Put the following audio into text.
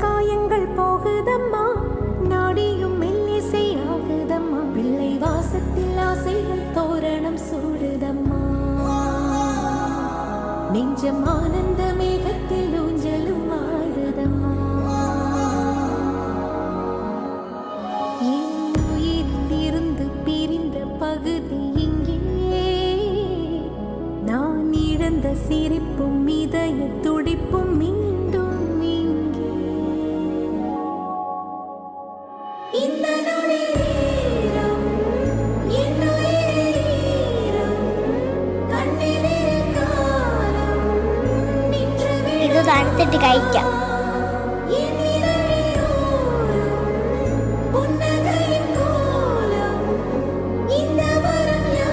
காயங்கள் போகுதம்மா, நாடியும் மெல்லிசை ஆகுதம்மா, பிள்ளை வாசத்தில் ஆசைகள் தோரணம் சூடுதம்மா, நெஞ்சம் ஆனந்த மேகத்தில் ஊஞ்சலும் ஆடுதம்மா. என் உயிரிலிருந்து பிரிந்த பகுதி இங்கே, நான் இழந்த சிரிப்பும் இதய துடிப்பும் மீண்டும் இங்கே. இந்த நொடி நேரம் என் உயிரில் கண்ணிலே காலம் நின்று ഇത് തണുത്തിട്ട് കഴിക്കാം.